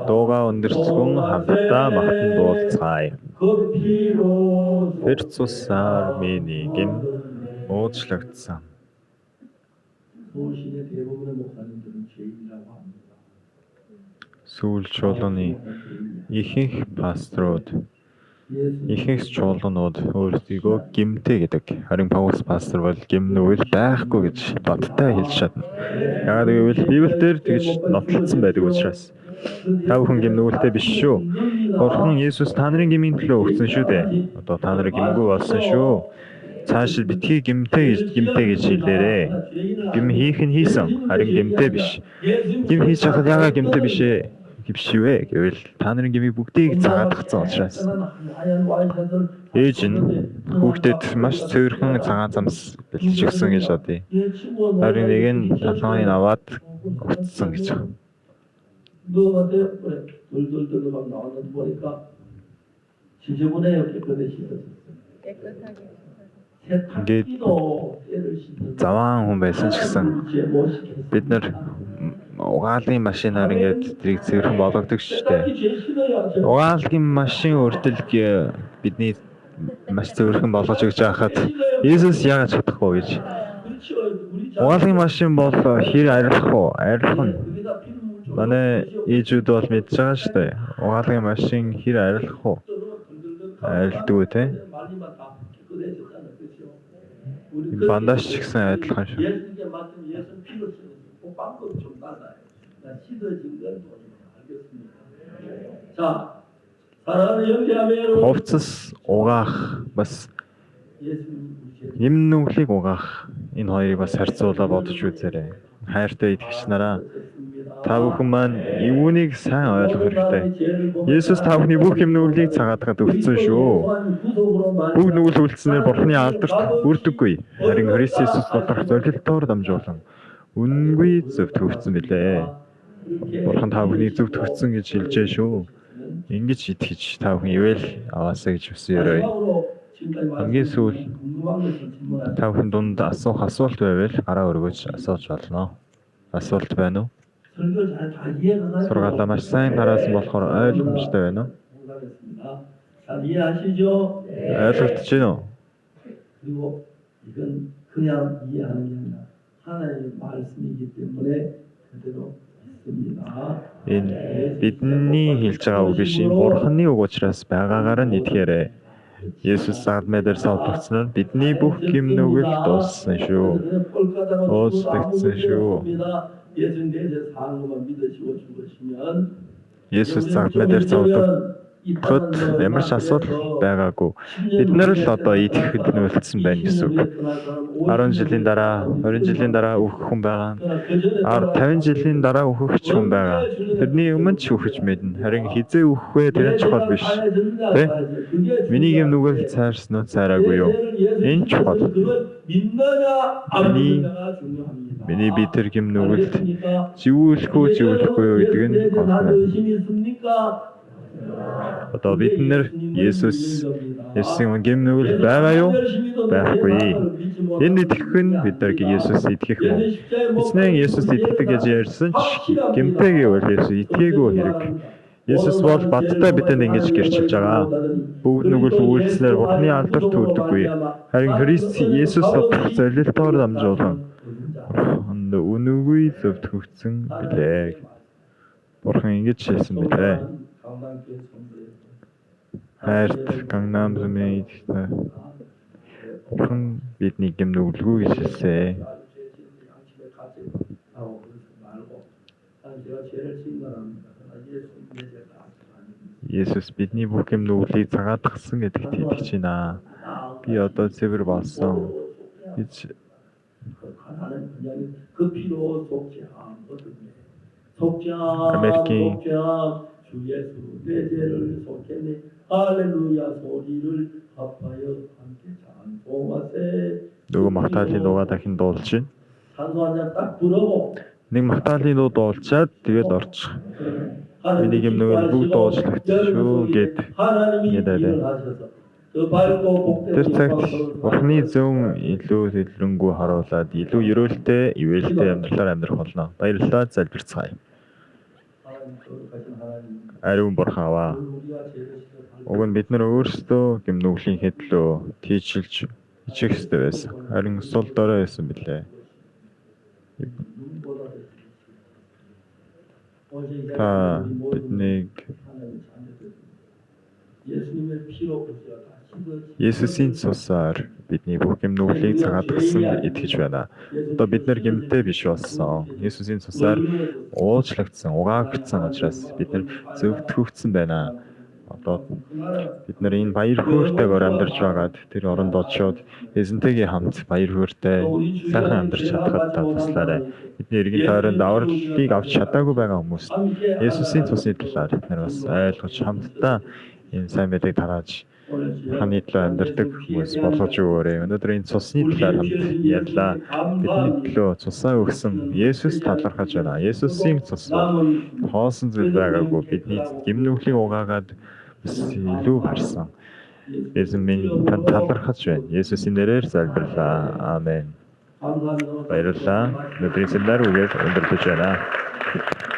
Дууга өндөрцгөн хамтдаа магтан дуулцгаая. Тэр цусаар миний гэм уучлагдсан. Сүүл чуулганы ихэнх пасторууд ихэнх чуулганууд өөрсдийгөө гэмтэй гэдэг. Харин Паулус пастор бол гэмнүүл байхгүй гэж баттай хэлж чадна. Яагаад гэвэл Библиэлд тэгж нотлогдсон байдаг учраас. Та бүхэн гэмнүүлтэй биш шүү. Бурхан Есүс та нарын гмийн төлөө өгсөн шүү дээ. Одоо та нарыг гэмгүй болсон шүү. Цаашид битгий гимтэй гэж хэлээрээ. Гим хийх нь хийсэн. Харин гимтэй биш. Гим хийж хахад яагаад гимтэй биш ээ? Гэвшивэ гэвэл та нарын гимийг бүгдийг цагаатгацсан учраас. Ээж нь хүүхдэд маш цөөрхөн цагаан замс бэлтгэжсэн гэж бодъё. Харин нэг нь толгойн аваад утсан гэж. 돌돌돌 막 나오는 보니까 지저분해요. 깨끗해지셨어요. 세탁기도 때를 씻는 Заваан хүн байсан ч гэсэн бид нар угаалгын машинаар ингээд тэрийг цэвэрхэн болгодог шүү дээ. Угаалгын машин үрдэл бидний маш цэвэрхэн болгож өгч байхад Иесус яагаад чадахгүй гэж. Угаалгын машин бол хэр арилах уу? Арилах нь. Манай ээжүүд бол мэдж байгаа шүү дээ. Угаалгын машин хэр арилах уу? Арилдгүй те. Бандаж ч гэсэн адилхан шүү. Хувцас угаах бас юм нүглийг угаах энэ хоёрыг бас харьцуулаад бодож үзээрэй. Хайртай итгэгч нараа та бүхэн маань юунийг сайн ойлгох хэрэгтэй. Есүс та бүхний бүх юм нүглийг цагаатгад өгсөн шүү. Бүх нүгэл үлдснээр Бурхны алдарт хүрдэггүй. Харин Христ Есүс доторх зорилтоор дамжуулан үнэнгүй зөвд төгссөн билээ. Бурхан та бүхнийг зөвд төгссөн гэж хэлжээ шүү. Ингэж итгэж та бүхэн ивэл аваасаа гэж хүсээрэй. Хамгийн сүүл та бүхэн дунд асуух асуулт байвал гараа өргөж асууж болно. Асуулт байна уу? Сургаалаа маш сайн тараасан болохоор ойлгомжтой байна уу? Ойлгогдож байна уу? 그리고 이건 그냥 이해하는 게 아니라 하나님의 말씀이기 때문에 그대로 있습니다. Энэ бидний хэлж байгаа үг биш. Бурханы үг учраас байгаагаар нь итгээрэй. Есүс заадмай дээр савлагдсанаар бидний бүх гим нүгэл дууссан шүү. Уучлагдсан шүү. Есүс заадмай дээр савлагдсад ямар ч асуудал байгаагүй. Бид нар л одоо итгэхэд нөлөөлсөн байна гэсэн үг. 10 жилийн дараа, 20 жилийн дараа өөхөх хүн байгаа. 50 жилийн дараа өөхөх хүн байгаа. Тэрний өмнө ч өөхөж мэднэ. Харин хизээ өөхөх вэ тэр нь чухал биш. Тэ? Миний юм нүгэл цаарсан уу цаараагүй юу? Энэ чухал. Миний би тэр юм нүгэлд живүүлэхгүй юу гэдэг нь гол. Одоо бид нэр Есүсийн гим нүгэл байгаа юу? Байхгүй. Энэ итгэх нь бид нар Есүс итгэх мөн. Эцнээ Есүс итгэдэг гэж ярьсан ч гимтэй гэвэл Есүс итгээгүй хэрэг. Есүс бол баттай бидэнд ингэж гэрчилж байгаа. Бүгд нүгэл үйлснээр Бурхны алдарт хүрдэггүй. Харин Христ Есүс доторх зорилтоор дамжуулан үнэнгүй зөвд хөгцсөн билээ. Бурхан ингэж хэлсэн билээ. Хайрт Gangnam-ын идэвхтэй Бурхан бидний гим нүгэлгүй гэж хэлсэн. Есүс бидний бүх гим нүглийг цагаатгсан гэдэгт итгэж байна. Би одоо цэвэр болсон гэж Америкийн 주 예수 내 죄를 속했니 할렐루야 소리를 합하여 함께 찬송하세. Нөгөө магтаалын дуугаа дахин дуулж байна. 찬송하냐 딱 부르고 нэг магтаалын дуу дуулчаад тэгээд орчих. Миний юм нөгөө бүгд дуулжлагдсан шүү гэд яриад. Тэр цагт Бурхны зүүн илүү дэлгэрэнгүй харуулад илүү ерөөлтэй, ивэлтэй амьдралаар амьдрах болно. Баярлалаа, залбирцгаая. Ариун Бурхан аваа. Уг нь бид нар өөрсдөө гим нүглийн хэдлөө тийчилж ичих ёстой байсан. Харин сул дорой байсан билээ. Та биднийг Есүсийн цусаар бидний бүх гим нүглийг цагаатгсан итгэж байна. Одоо бид нар гимтэй биш болсон. Есүсийн цусаар уучлагдсан, угаагдсан учраас бид нар зөвдгөгдсөн байна. Одоо бид нар энэ баяр хөөртэйгээр амьдарч байгаад тэр оронд очиод эзэнтэйгээ хамт баяр хөөртэй сайхан амьдарч чадхад та туслаарай. Бидний эргэн тойронд авралыг авч чадаагүй байгаа хүмүүст Есүсийн цусны талаар бид нар бас ойлгож хамтдаа энэ сайн мэдээг тарааж ханы төлөө амьдардаг хүмүүс болгож өгөөрэй. Өнөөдөр энэ цусны талаар хамт ярьлаа. Бидний төлөө цусаа өгсөн Есүс талархаж байна. Есүсийн цус хоосон зүйл байгаагүй. Бидний гимнүглийн угаагаад бас илүү харсан. Эзэн минь танд талархаж байна. Есүсийн нэрээр залбирлаа. Аамен. Баярлалаа. Өнөөдрийн семинар үгээр өндөрлөж байна.